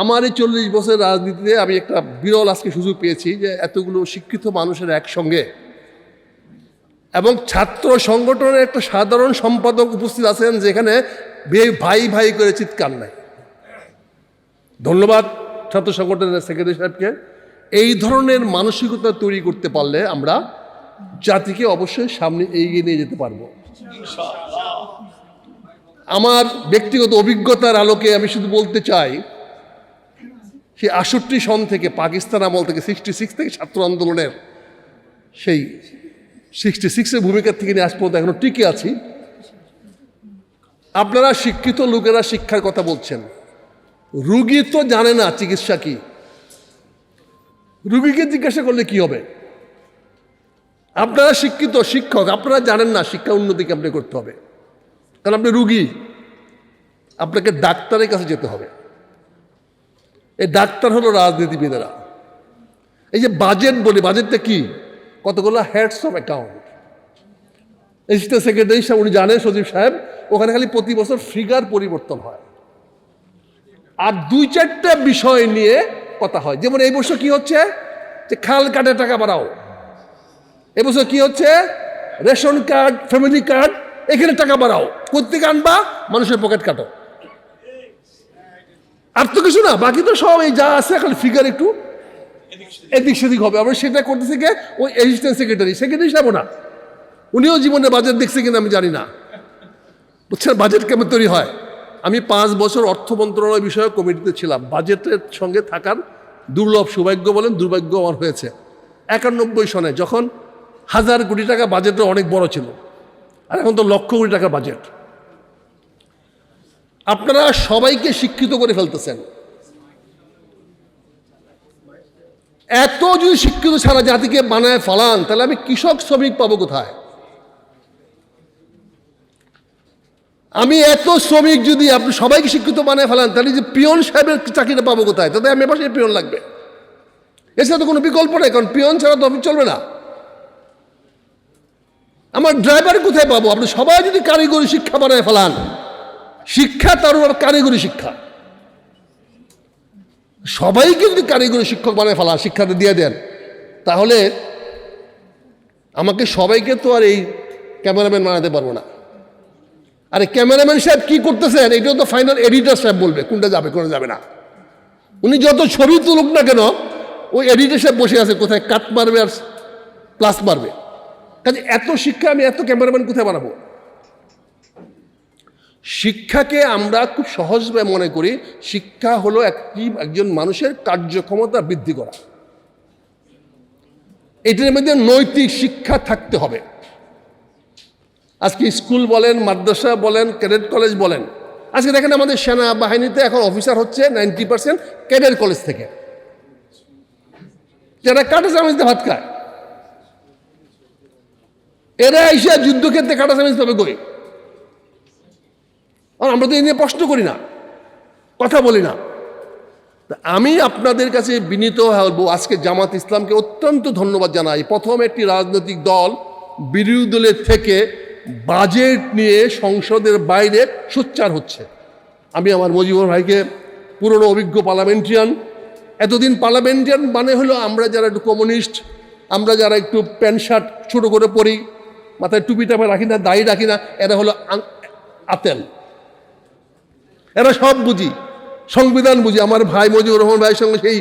আমার এই 40 বছর রাজনীতিতে আমি একটা বিরল আজকে সুযোগ পেয়েছি যে এতগুলো শিক্ষিত মানুষের একসঙ্গে এবং ছাত্র সংগঠনের একটা সাধারণ সম্পাদক উপস্থিত আছেন, যেখানে ভাই ভাই করে চিৎকার নাই। ধন্যবাদ ছাত্র সংগঠনের সেক্রেটারি সাহেবকে। এই ধরনের মানসিকতা তৈরি করতে পারলে আমরা জাতিকে অবশ্যই সামনে এগিয়ে নিয়ে যেতে পারবো। আমার ব্যক্তিগত অভিজ্ঞতার আলোকে আমি শুধু বলতে চাই, সেই 68 সন থেকে, পাকিস্তান আমল থেকে, 66 থেকে ছাত্র আন্দোলনের সেই 66-এর ভূমিকা থেকে নিয়ে আজ পর্যন্ত এখনো টিকে আছি। আপনারা শিক্ষিত লোকেরা শিক্ষার কথা বলছেন, রুগী তো জানে না চিকিৎসা কি। রুগীকে জিজ্ঞাসা করলে কি হবে? আপনারা শিক্ষিত শিক্ষক, আপনারা জানেন না শিক্ষা উন্নতি কেমনে করতে হবে, কারণ আপনি রুগী, আপনাকে ডাক্তারের কাছে যেতে হবে। এই ডাক্তার হলো রাজনীতিবিদেরা। এই যে বাজেট বলি, বাজেটটা কি? কতগুলো heads of account. Assistant secretary সাহেব উনি জানেন, সচিব সাহেব, ওখানে খালি প্রতি বছর ফিগার পরিবর্তন হয় আর 2-4টা বিষয় নিয়ে কথা হয়। যেমন এই বছর কি হচ্ছে যে খাল কার্ডের টাকা বাড়াও, এবছর কি হচ্ছে রেশন কার্ড, ফ্যামিলি কার্ড, এখানে টাকা বাড়াও, কোত্থেকে আনবা? মানুষের পকেট কাটো। আর তো কিছু না, বাকি তো সব এই যা আছে, খালি ফিগার একটু এদিক সেদিক হবে। আমরা সেটা করতে থেকে ওই অ্যাসিস্ট্যান্ট সেক্রেটারি সাহেব না, উনিও জীবনে বাজেট দেখছে কিনা আমি জানি না, বুঝছেন বাজেট কেমন তৈরি হয়। আমি 5 বছর অর্থ মন্ত্রণালয় বিষয়ক কমিটিতে ছিলাম। বাজেটের সঙ্গে থাকার দুর্লভ সৌভাগ্য বলেন দুর্ভাগ্য আমার হয়েছে। 91 সনে যখন 1000 কোটি টাকা বাজেটটা অনেক বড় ছিল, আর এখন তো লক্ষ কোটি টাকার বাজেট। আপনারা সবাইকে শিক্ষিত করে ফেলতেছেন। এত যদি শিক্ষিত সারা জাতিকে বানায় ফেলান, তাহলে আমি কৃষক শ্রমিক পাবো কোথায়? আমি এত শ্রমিক যদি আপনি সবাইকে শিক্ষিত বানায় ফেলান, তাহলে যে পিয়ন সাহেবের চাকরিটা পাবো কোথায়? তাতে আমি পাশে পিয়ন লাগবে, এছাড়া তো কোনো বিকল্প নেই, কারণ পিয়ন ছাড়া তো অফিস চলবে না। আমার ড্রাইভার কোথায় পাবো? আপনি সবাই যদি কারিগরি শিক্ষা বানায় ফেলান, শিক্ষা তার উপর কারিগরি শিক্ষা, সবাইকে যদি কারিগরি শিক্ষক বানায় ফেলান, শিক্ষাটা দিয়ে দেন, তাহলে আমাকে সবাইকে তো আর এই ক্যামেরাম্যান বানাতে পারবো না। আরে ক্যামেরাম্যান সাহেব কি করতেছেন, এটাও তো ফাইনাল এডিটর সাহেব বলবে কোনটা যাবে কোনটা যাবে না। উনি যত ছবি তুলুক না কেন, ওই এডিটর সাহেব বসে আছে কোথায় কাট মারবে আর প্লাস মারবে। কাজে এত শিক্ষা আমি এত ক্যামেরাম্যান কোথায় বানাবো? শিক্ষাকে আমরা খুব সহজভাবে মনে করি, শিক্ষা হলো একজন মানুষের কার্যক্ষমতা বৃদ্ধি করা। এটার মধ্যে নৈতিক শিক্ষা থাকতে হবে। আজকে স্কুল বলেন, মাদ্রাসা বলেন, ক্যাডেট কলেজ বলেন, আজকে দেখেন আমাদের সেনাবাহিনীতে এখন অফিসার হচ্ছে 90% ক্যাডেট কলেজ থেকে, যারা কাঁটা চামচতে ভাত খায়। এরা এসে যুদ্ধক্ষেত্রে কাঁটা চামচ পাবে কই? আমরা তো এই নিয়ে প্রশ্ন করি না, কথা বলি না। আমি আপনাদের কাছে বিনীত হবো, আজকে জামাত ইসলামকে অত্যন্ত ধন্যবাদ জানাই। প্রথম একটি রাজনৈতিক দল বিরোধী দলের থেকে বাজেট নিয়ে সংসদের বাইরে সোচ্চার হচ্ছে। আমি আমার মুজিবুর ভাইকে, পুরনো অভিজ্ঞ পার্লামেন্টারিয়ান, এতদিন পার্লামেন্টারিয়ান মানে হলো আমরা যারা একটু কমিউনিস্ট, আমরা যারা একটু প্যান্ট শার্ট ছোটো করে পরি, মাথায় টুপি টাপা রাখি না, দাড়ি রাখি না, এরা হলো আতেল, এরা সব বুঝি, সংবিধান বুঝি। আমার ভাই মুজিবুর রহমান ভাইয়ের সঙ্গে সেই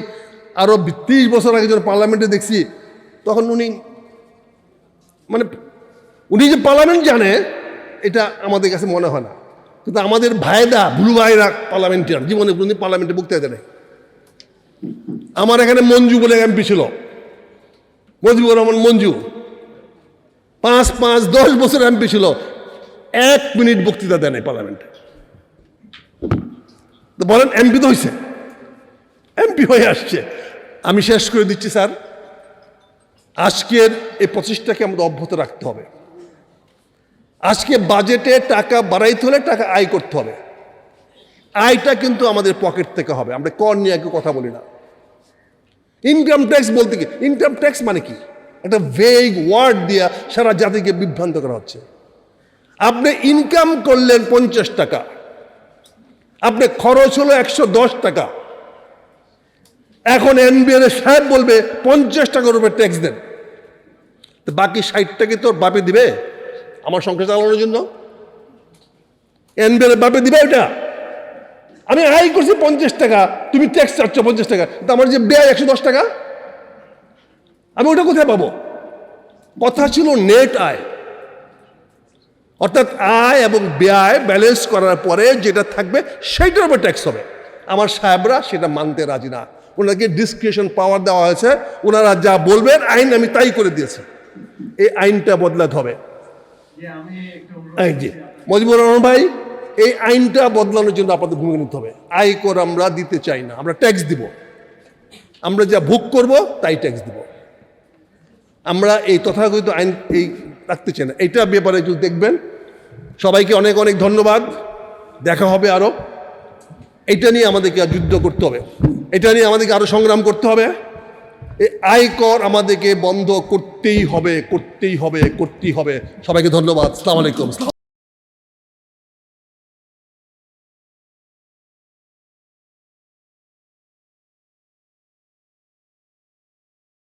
আরও 30 বছর আগে যখন পার্লামেন্টে দেখছি, তখন উনি যে পার্লামেন্ট জানে এটা আমাদের কাছে মনে হয় না, কিন্তু আমাদের ভাইরা, ব্লু ভাইরা পার্লামেন্টারিয়ান, জীবনে কোনদিন পার্লামেন্টে বক্তৃতা দেয়। আমার এখানে মঞ্জু বলে এমপি ছিল, মুজিবুর রহমান মঞ্জু, 5-10 বছর এমপি ছিল, 1 মিনিট বক্তৃতা দেয় নাই পার্লামেন্টে। বলেন এমপি তো হয়েছে, এমপি হয়ে আসছে। আমি শেষ করে দিচ্ছি স্যার, আজকের এই প্রচেষ্টাকে আমাদের অব্যাহত রাখতে হবে। আজকে বাজেটে টাকা বাড়াইতে হলে টাকা আয় করতে হবে। আয়টা কিন্তু আমাদের পকেট থেকে হবে, আমরা কর নিয়ে একটু কথা বলি না। ইনকাম ট্যাক্স বলতে কি, ইনকাম ট্যাক্স মানে কি? একটা ভেগ ওয়ার্ড দিয়া সারা জাতিকে বিভ্রান্ত করা হচ্ছে। আপনি ইনকাম করলেন 50 টাকা, আপনি খরচ হলো 110 টাকা, এখন এনবিআর সাহেব বলবে 50 টাকার উপরে ট্যাক্স দেন, তো বাকি 60 টাকা তোর বাপে দিবে আমার সংসার চালানোর জন্য? এনবিআর বাপে দিবে ওটা? আমি আয় করছি 50 টাকা, তুমি ট্যাক্স চাচ্ছ 50 টাকা, তো আমার যে ব্যয় 110 টাকা, আমি ওটা কোথায় পাবো? কথা ছিল নেট আয়, অর্থাৎ আয় এবং ব্যয় ব্যালেন্স করার পরে যেটা থাকবে সেইটার উপর ট্যাক্স হবে। আমার সাহেবরা সেটা মানতে রাজি না, ওনাকে ডিসক্রিপশন পাওয়ার দেওয়া হয়েছে, ওনারা যা বলবেন আইন আমি তাই করে দিয়েছি। এই আইনটা বদলাতে হবে। জি মজিবুর রহমান ভাই, এই আইনটা বদলানোর জন্য আপনাদের ভূমিকা নিতে হবে। আয়কর আমরা দিতে চাই না, আমরা ট্যাক্স দিব, আমরা যা ভোগ করব তাই ট্যাক্স দিব। আমরা এই তথাকথিত আইন এই রাখতে চাই না। এইটা ব্যাপারে একটু দেখবেন। সবাইকে অনেক অনেক ধন্যবাদ, দেখা হবে আরো। এটা নিয়ে আমাদেরকে আর যুদ্ধ করতে হবে, এটা নিয়ে আমাদেরকে আরো সংগ্রাম করতে হবে। এই আয়কর আমাদেরকে বন্ধ করতেই হবে, করতেই হবে, করতেই হবে। সবাইকে ধন্যবাদ। আসসালামু আলাইকুম।